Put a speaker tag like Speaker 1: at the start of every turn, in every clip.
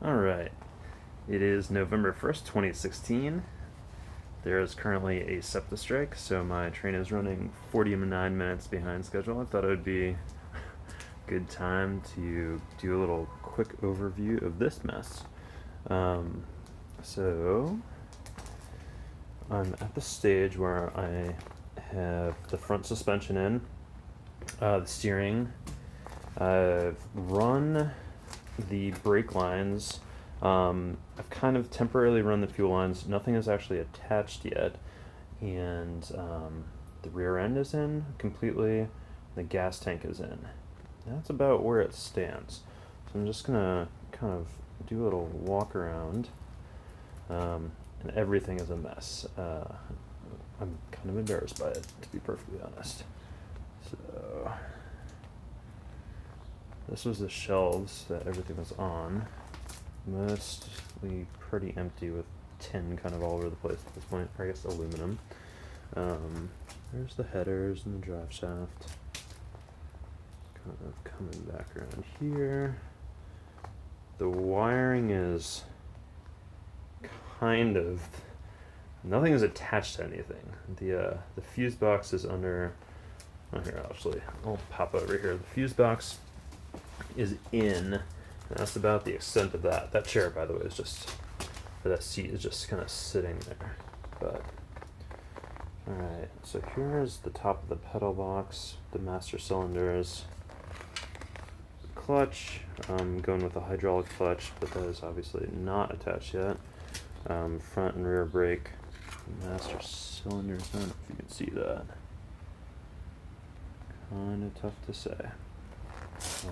Speaker 1: Alright, it is November 1st, 2016. There is currently a SEPTA strike, so my train is running 49 minutes behind schedule. I thought it would be a good time to do a little quick overview of this mess. So, I'm at the stage where I have the front suspension in, the steering. I've run the brake lines. I've kind of temporarily run the fuel lines. Nothing is actually attached yet, and the rear end is in completely. The gas tank is in. That's about where it stands. So I'm just gonna kind of do a little walk around, and everything is a mess. I'm kind of embarrassed by it, to be perfectly honest. So this was the shelves that everything was on. Mostly pretty empty with tin kind of all over the place at this point, or I guess aluminum. There's the headers and the drive shaft. Kind of coming back around here. The wiring is kind of, nothing is attached to anything. The fuse box is under, oh here actually, I'll pop over here. The fuse box is in. That's about the extent of that. That chair, by the way, is just, or that seat is just kind of sitting there. But, alright, so here's the top of the pedal box, the master cylinders, clutch. I'm going with a hydraulic clutch, but that is obviously not attached yet. Front and rear brake, master cylinders, I don't know if you can see that. Kind of tough to say. Let's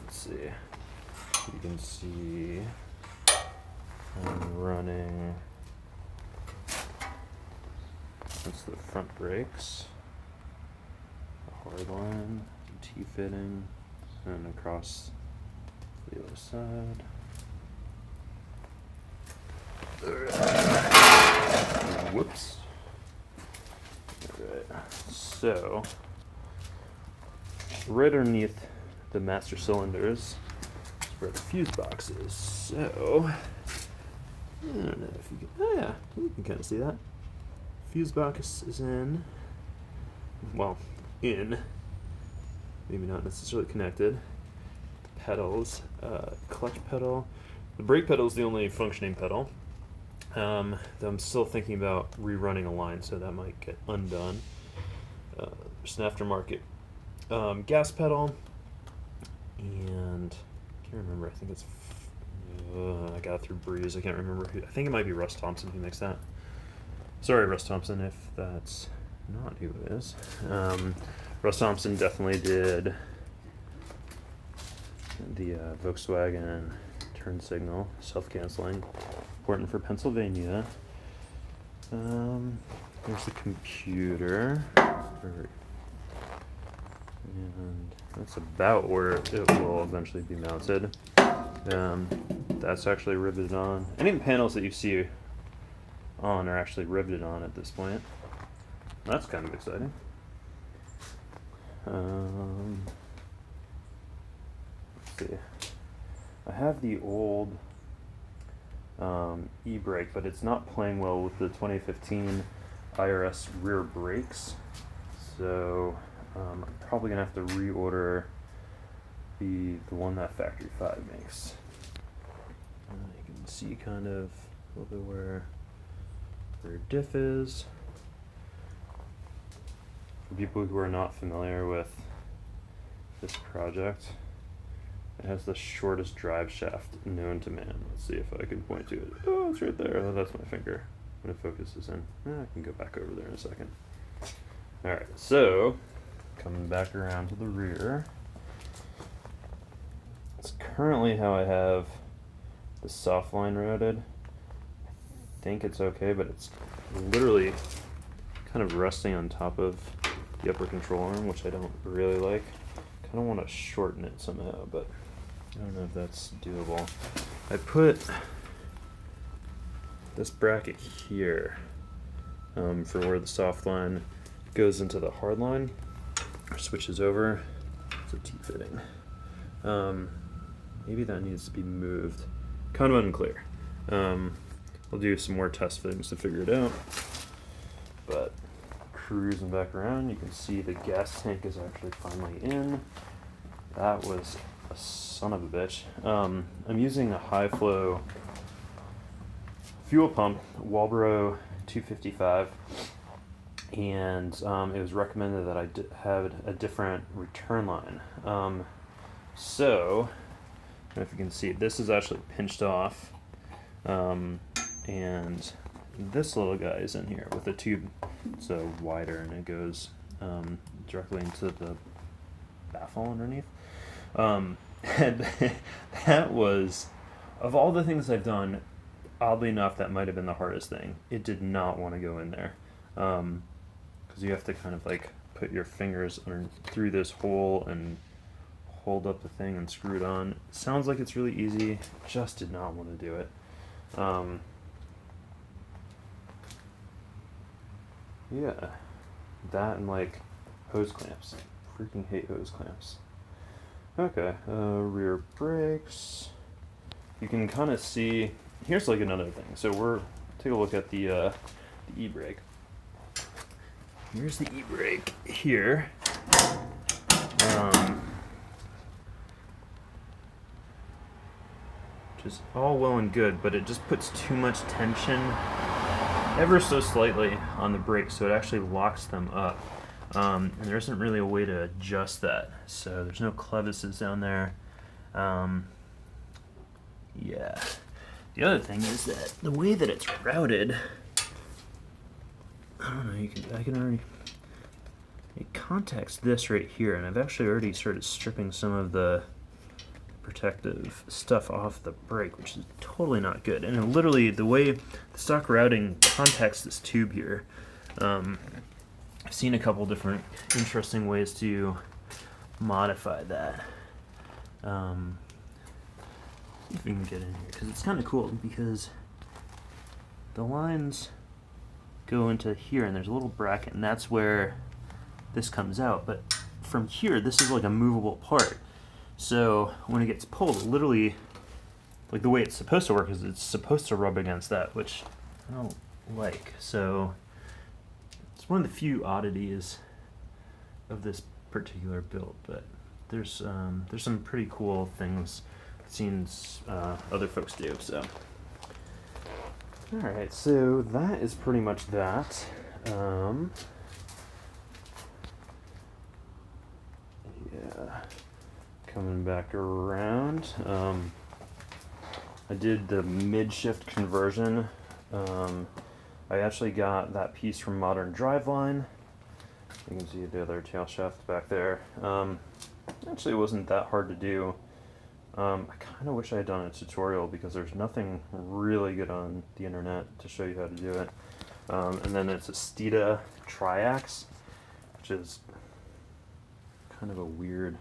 Speaker 1: see. You can see I'm running, that's the front brakes, the hard line, T-fitting, and across the other side. Whoops. Alright, so right underneath the master cylinders where the fuse box is. So I don't know if you can, oh yeah, you can kind of see that. Fuse box is in, well, in, maybe not necessarily connected. The pedals, clutch pedal. The brake pedal is the only functioning pedal. I'm still thinking about rerunning a line, so that might get undone. There's an aftermarket gas pedal, and I can't remember. I think it's I got it through Breeze. I can't remember who. I think it might be Russ Thompson who makes that. Sorry, Russ Thompson, if that's not who it is. Russ Thompson definitely did the Volkswagen turn signal, self-canceling, important for Pennsylvania. There's the computer, and that's about where it will eventually be mounted. That's actually riveted on. Any of the panels that you see on are actually riveted on at this point. That's kind of exciting. Let's see. I have the old e-brake, but it's not playing well with the 2015 IRS rear brakes. So I'm probably gonna have to reorder the one that Factory 5 makes. You can see kind of a little bit where diff is. For people who are not familiar with this project, it has the shortest drive shaft known to man. Let's see if I can point to it. Oh, it's right there. Oh, that's my finger when it focuses in. I can go back over there in a second. Alright, so coming back around to the rear. It's currently how I have the soft line routed. I think it's okay, but it's literally kind of resting on top of the upper control arm, which I don't really like. Kind of want to shorten it somehow, but I don't know if that's doable. I put this bracket here for where the soft line goes into the hard line, or switches over. It's a T-fitting. Maybe that needs to be moved. kind of unclear. I'll do some more test things to figure it out. But cruising back around, you can see the gas tank is actually finally in. That was a son of a bitch. I'm using a high flow fuel pump, Walbro 255, and it was recommended that I have a different return line. So, I don't know if you can see, this is actually pinched off, and this little guy is in here with a tube. It's wider, and it goes directly into the baffle underneath. And that was, of all the things I've done, oddly enough, that might have been the hardest thing. It did not want to go in there, because you have to kind of like put your fingers through this hole and hold up the thing and screw it on. It sounds like it's really easy, just did not want to do it. Yeah, that and like hose clamps. Freaking hate hose clamps. Okay, rear brakes. You can kind of see, here's like another thing. So take a look at the e-brake. Here's the e-brake here. Which is all well and good, but it just puts too much tension ever so slightly on the brakes, so it actually locks them up. And there isn't really a way to adjust that, so there's no clevises down there. Yeah. The other thing is that the way that it's routed, I don't know, I can already, it contacts this right here, and I've actually already started stripping some of the protective stuff off the brake, which is totally not good. And literally the way the stock routing contacts this tube here, I've seen a couple different interesting ways to modify that. See if we can get in here, because it's kind of cool, because the lines go into here and there's a little bracket, and that's where this comes out. But from here, this is like a movable part. So when it gets pulled, literally, like the way it's supposed to work is it's supposed to rub against that, which I don't like. So it's one of the few oddities of this particular build, but there's some pretty cool things I've seen other folks do. So all right, so that is pretty much that. Yeah. Coming back around, I did the mid-shift conversion. I actually got that piece from Modern Driveline. You can see the other tail shaft back there. Actually, it wasn't that hard to do. I kind of wish I had done a tutorial, because there's nothing really good on the internet to show you how to do it. And then it's a Stita Triax, which is kind of a weird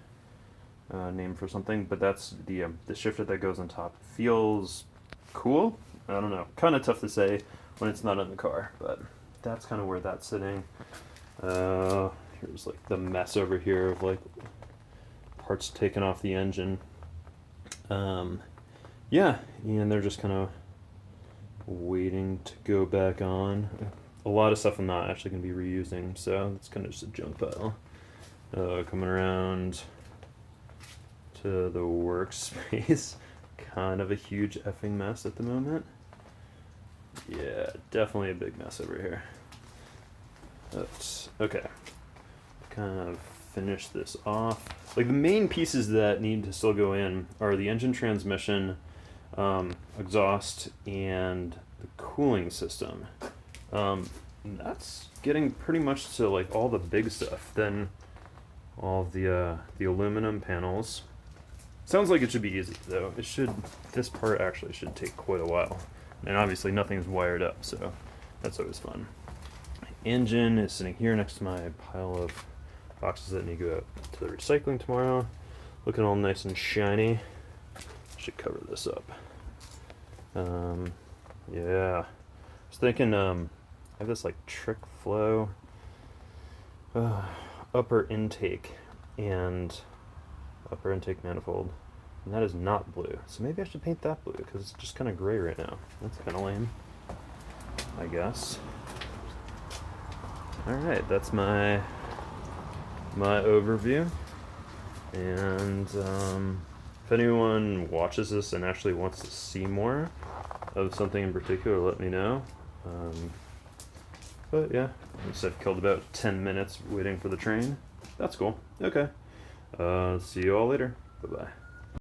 Speaker 1: name for something, but that's the shifter that goes on top. Feels cool. I don't know, kind of tough to say when it's not in the car, but that's kind of where that's sitting. Here's like the mess over here of like parts taken off the engine. Yeah, and they're just kind of waiting to go back on. A lot of stuff I'm not actually going to be reusing, so it's kind of just a junk pile. Coming around to the workspace, kind of a huge effing mess at the moment. Yeah, definitely a big mess over here. That's okay. Kind of finish this off. Like the main pieces that need to still go in are the engine transmission, exhaust, and the cooling system. That's getting pretty much to like all the big stuff. Then all the aluminum panels. Sounds like it should be easy though. It should. This part actually should take quite a while, and obviously nothing's wired up, so that's always fun. Engine is sitting here next to my pile of boxes that need to go out to the recycling tomorrow. Looking all nice and shiny. Should cover this up. Yeah. I was thinking, I have this like trick flow upper intake and upper intake manifold And that is not blue. So maybe I should paint that blue, because it's just kind of gray right now. That's kind of lame, I guess. Alright, that's my overview. And if anyone watches this and actually wants to see more of something in particular, let me know. But yeah, I've killed about 10 minutes waiting for the train. That's cool. Okay. See you all later. Bye-bye.